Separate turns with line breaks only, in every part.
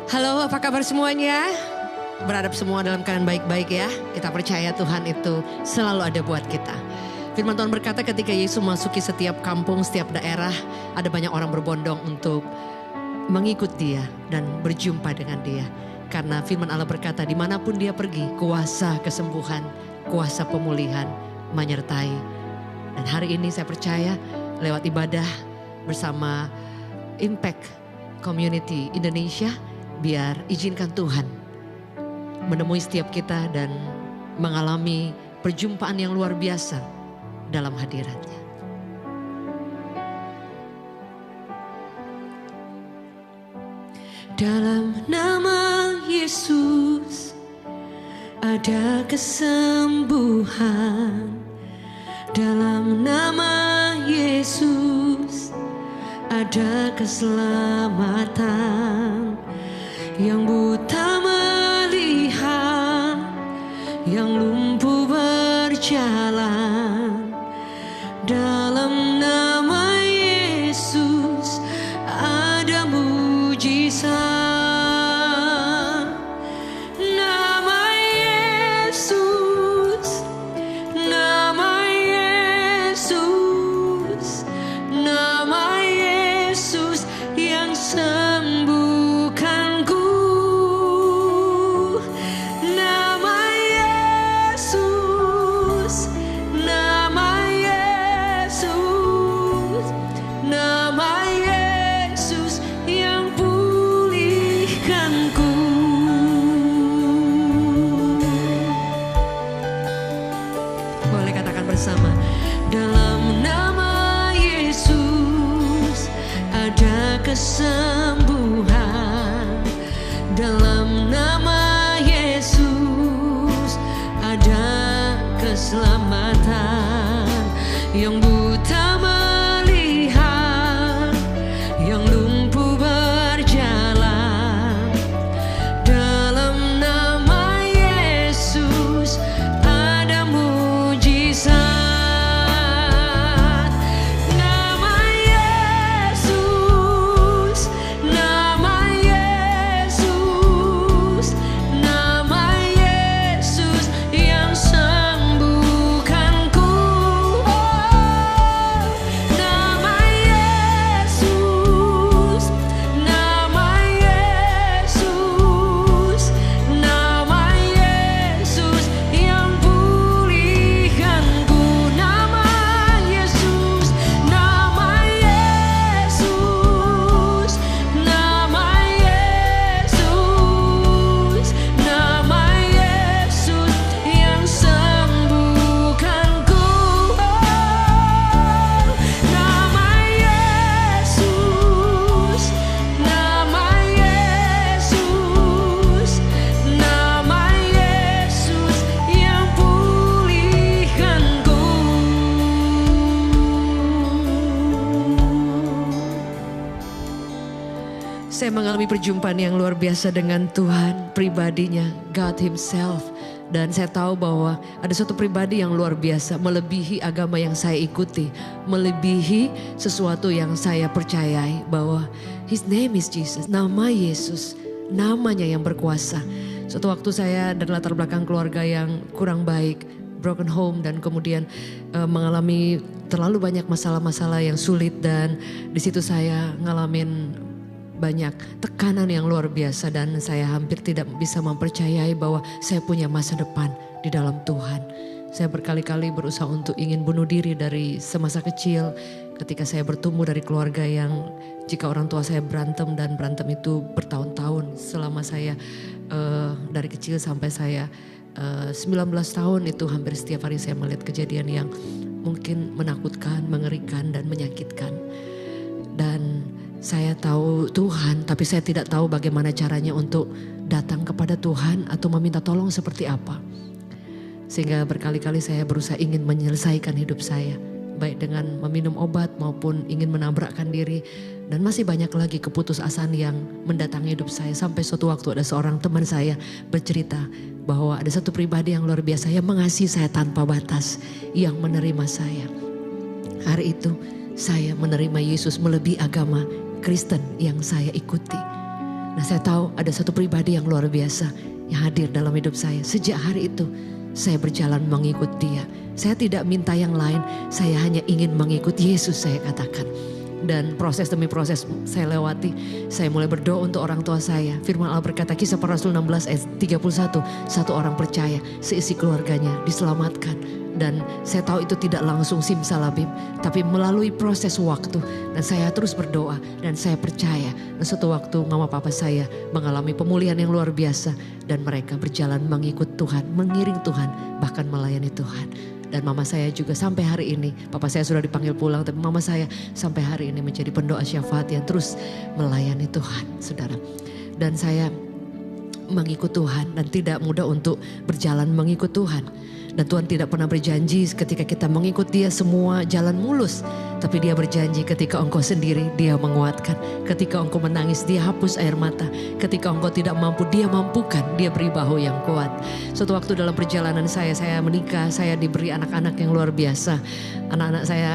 Halo, apa kabar semuanya? Berharap semua dalam keadaan baik-baik ya. Kita percaya Tuhan itu selalu ada buat kita. Firman Tuhan berkata ketika Yesus memasuki setiap kampung, setiap daerah, ada banyak orang berbondong untuk mengikut dia dan berjumpa dengan dia. Karena firman Allah berkata dimanapun dia pergi, kuasa kesembuhan, kuasa pemulihan menyertai. Dan hari ini saya percaya lewat ibadah bersama Impact Community Indonesia, biar izinkan Tuhan menemui setiap kita dan mengalami perjumpaan yang luar biasa dalam hadiratnya. Dalam nama Yesus ada kesembuhan. Dalam nama Yesus ada keselamatan. Yang buta melihat, yang lumpuh berjalan. Dalam nama Yesus ada mujizat. Nama Yesus, nama Yesus, nama Yesus yang sembuh. Bersama. Dalam nama Yesus ada kesembuhan. Dalam nama Yesus ada keselamatan. Yang buta melihat, yang lumpuh berjalan. Dalam nama Yesus ada mujizat. Saya mengalami perjumpaan yang luar biasa dengan Tuhan pribadinya, God Himself. Dan saya tahu bahwa ada suatu pribadi yang luar biasa, melebihi agama yang saya ikuti, melebihi sesuatu yang saya percayai, bahwa His name is Jesus, nama Yesus, namanya yang berkuasa. Suatu waktu saya dari latar belakang keluarga yang kurang baik, broken home, dan kemudian mengalami terlalu banyak masalah-masalah yang sulit, dan di situ saya ngalamin banyak tekanan yang luar biasa, dan saya hampir tidak bisa mempercayai bahwa saya punya masa depan di dalam Tuhan. Saya berkali-kali berusaha untuk ingin bunuh diri dari semasa kecil ketika saya bertumbuh dari keluarga yang jika orang tua saya berantem, dan berantem itu bertahun-tahun selama saya dari kecil sampai saya 19 tahun, itu hampir setiap hari saya melihat kejadian yang mungkin menakutkan, mengerikan, dan menyakitkan. Dan saya tahu Tuhan, tapi saya tidak tahu bagaimana caranya untuk datang kepada Tuhan atau meminta tolong seperti apa. Sehingga berkali-kali saya berusaha ingin menyelesaikan hidup saya, baik dengan meminum obat maupun ingin menabrakkan diri. Dan masih banyak lagi keputusasaan yang mendatangi hidup saya. Sampai suatu waktu ada seorang teman saya bercerita bahwa ada satu pribadi yang luar biasa yang mengasihi saya tanpa batas, yang menerima saya. Hari itu saya menerima Yesus melebihi agama Kristen yang saya ikuti. Nah, saya tahu ada satu pribadi yang luar biasa yang hadir dalam hidup saya. Sejak hari itu saya berjalan mengikut dia. Saya tidak minta yang lain, saya hanya ingin mengikut Yesus, saya katakan. Dan proses demi proses saya lewati, saya mulai berdoa untuk orang tua saya. Firman Allah berkata, Kisah Para Rasul 16 ayat 31, satu orang percaya, seisi keluarganya diselamatkan. Dan saya tahu itu tidak langsung simsalabim, tapi melalui proses waktu. Dan saya terus berdoa dan saya percaya. Dan suatu waktu mama papa saya mengalami pemulihan yang luar biasa. Dan mereka berjalan mengikut Tuhan, mengiring Tuhan, bahkan melayani Tuhan. Dan mama saya juga sampai hari ini, papa saya sudah dipanggil pulang, tapi mama saya sampai hari ini menjadi pendoa syafaat yang terus melayani Tuhan, saudara. Dan saya mengikut Tuhan dan tidak mudah untuk berjalan mengikut Tuhan. Dan Tuhan tidak pernah berjanji ketika kita mengikut dia semua jalan mulus. Tapi dia berjanji ketika engkau sendiri dia menguatkan. Ketika engkau menangis dia hapus air mata. Ketika engkau tidak mampu dia mampukan. Dia beri bahu yang kuat. Suatu waktu dalam perjalanan saya menikah. Saya diberi anak-anak yang luar biasa. Anak-anak saya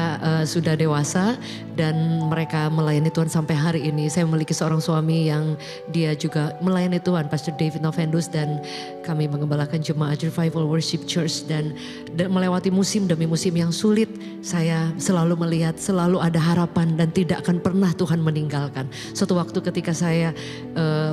sudah dewasa. Dan mereka melayani Tuhan sampai hari ini. Saya memiliki seorang suami yang dia juga melayani Tuhan. Pastor David Novendus. Dan kami mengembalakan Jemaat Revival Worship Church. Dan melewati musim demi musim yang sulit, saya selalu melihat selalu ada harapan dan tidak akan pernah Tuhan meninggalkan. Suatu waktu ketika saya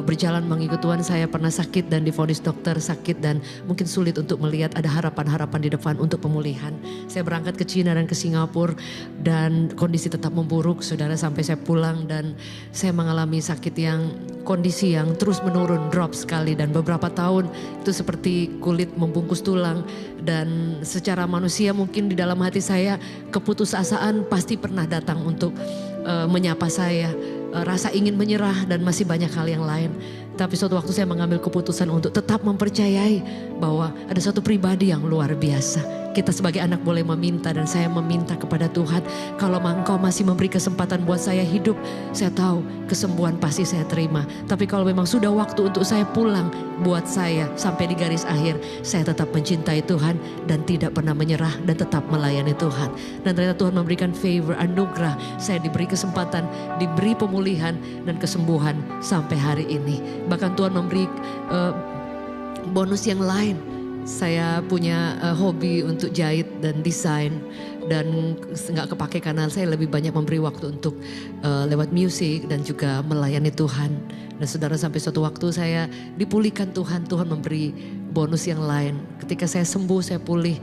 berjalan mengikut Tuhan, saya pernah sakit dan divonis dokter sakit dan mungkin sulit untuk melihat ada harapan-harapan di depan untuk pemulihan. Saya berangkat ke Cina dan ke Singapura dan kondisi tetap memburuk, saudara, sampai saya pulang dan saya mengalami sakit yang kondisi yang terus menurun, drop sekali dan beberapa tahun itu seperti kulit membungkus tulang. Dan secara manusia mungkin di dalam hati saya keputusasaan pasti pernah datang untuk menyapa saya. Rasa ingin menyerah dan masih banyak hal yang lain. Tapi suatu waktu saya mengambil keputusan untuk tetap mempercayai bahwa ada satu pribadi yang luar biasa. Kita sebagai anak boleh meminta dan saya meminta kepada Tuhan. Kalau Engkau masih memberi kesempatan buat saya hidup, saya tahu kesembuhan pasti saya terima. Tapi kalau memang sudah waktu untuk saya pulang, buat saya sampai di garis akhir, saya tetap mencintai Tuhan dan tidak pernah menyerah dan tetap melayani Tuhan. Dan ternyata Tuhan memberikan favor, anugerah. Saya diberi kesempatan, diberi pemulihan dan kesembuhan sampai hari ini. Bahkan Tuhan memberi bonus yang lain. Saya punya hobi untuk jahit dan desain dan nggak kepake karena saya lebih banyak memberi waktu untuk lewat musik dan juga melayani Tuhan. Dan saudara, sampai suatu waktu saya dipulihkan Tuhan memberi bonus yang lain. Ketika saya sembuh, saya pulih.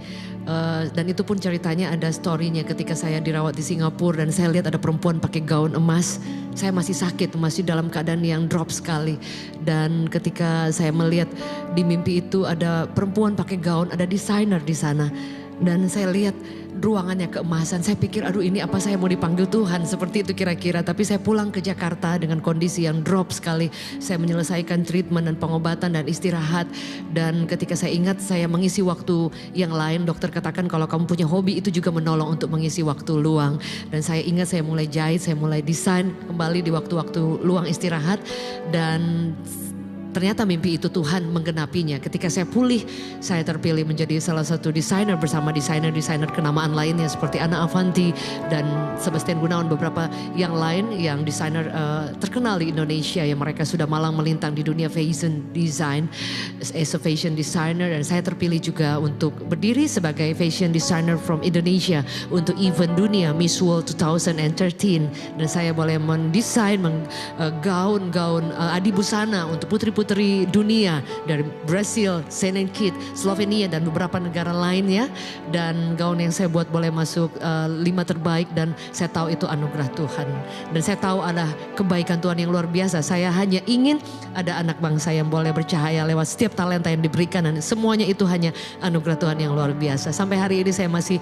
Dan itu pun ceritanya ada storynya ketika saya dirawat di Singapura dan saya lihat ada perempuan pakai gaun emas. Saya masih sakit, masih dalam keadaan yang drop sekali. Dan ketika saya melihat di mimpi itu ada perempuan pakai gaun, ada desainer di sana. Dan saya lihat ruangannya keemasan. Saya pikir aduh ini apa saya mau dipanggil Tuhan, seperti itu kira-kira. Tapi saya pulang ke Jakarta dengan kondisi yang drop sekali. Saya menyelesaikan treatment dan pengobatan dan istirahat. Dan ketika saya ingat saya mengisi waktu yang lain, dokter katakan kalau kamu punya hobi itu juga menolong untuk mengisi waktu luang. Dan saya ingat saya mulai jahit, saya mulai desain kembali di waktu-waktu luang istirahat. Dan ternyata mimpi itu Tuhan menggenapinya. Ketika saya pulih, saya terpilih menjadi salah satu desainer bersama desainer-desainer kenamaan lainnya seperti Ana Avanti dan Sebastian Gunawan, beberapa yang lain yang desainer terkenal di Indonesia yang mereka sudah malang melintang di dunia fashion design as a fashion designer. Dan saya terpilih juga untuk berdiri sebagai fashion designer from Indonesia untuk event dunia Miss World 2013. Dan saya boleh mendesain gaun-gaun adi busana untuk putri-putri dunia dari Brasil, Saint Kitts, Slovenia dan beberapa negara lainnya. Dan gaun yang saya buat boleh masuk 5 terbaik dan saya tahu itu anugerah Tuhan. Dan saya tahu ada kebaikan Tuhan yang luar biasa. Saya hanya ingin ada anak bangsa yang boleh bercahaya lewat setiap talenta yang diberikan dan semuanya itu hanya anugerah Tuhan yang luar biasa. Sampai hari ini saya masih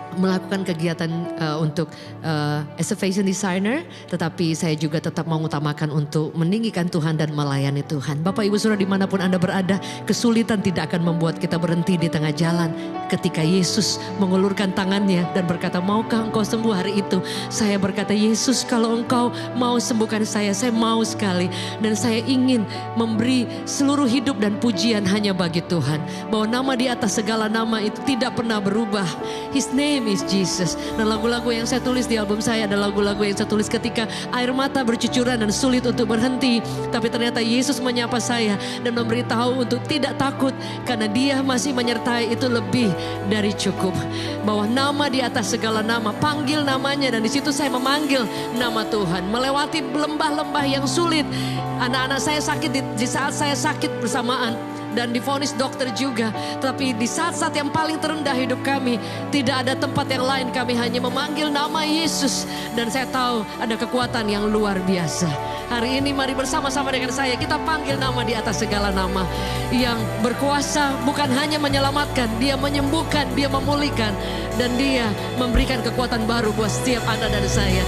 melakukan kegiatan untuk as a fashion designer, tetapi saya juga tetap mengutamakan untuk meninggikan Tuhan dan melayani Tuhan. Bapak Ibu Saudara dimanapun Anda berada, kesulitan tidak akan membuat kita berhenti di tengah jalan. Ketika Yesus mengulurkan tangannya dan berkata, maukah engkau sembuh hari itu? Saya berkata, Yesus kalau engkau mau sembuhkan saya mau sekali. Dan saya ingin memberi seluruh hidup dan pujian hanya bagi Tuhan. Bahwa nama di atas segala nama itu tidak pernah berubah. His name name is Jesus. Dan lagu-lagu yang saya tulis di album saya ada lagu-lagu yang saya tulis ketika air mata bercucuran dan sulit untuk berhenti. Tapi ternyata Yesus menyapa saya dan memberitahu untuk tidak takut karena Dia masih menyertai, itu lebih dari cukup. Bahwa nama di atas segala nama, panggil namanya, dan di situ saya memanggil nama Tuhan. Melewati lembah-lembah yang sulit. Anak-anak saya sakit di saat saya sakit bersamaan. Dan divonis dokter juga. Tapi di saat-saat yang paling terendah hidup kami, tidak ada tempat yang lain, kami hanya memanggil nama Yesus. Dan saya tahu ada kekuatan yang luar biasa. Hari ini mari bersama-sama dengan saya kita panggil nama di atas segala nama. Yang berkuasa bukan hanya menyelamatkan, Dia menyembuhkan, Dia memulihkan. Dan Dia memberikan kekuatan baru buat setiap Anda dan saya.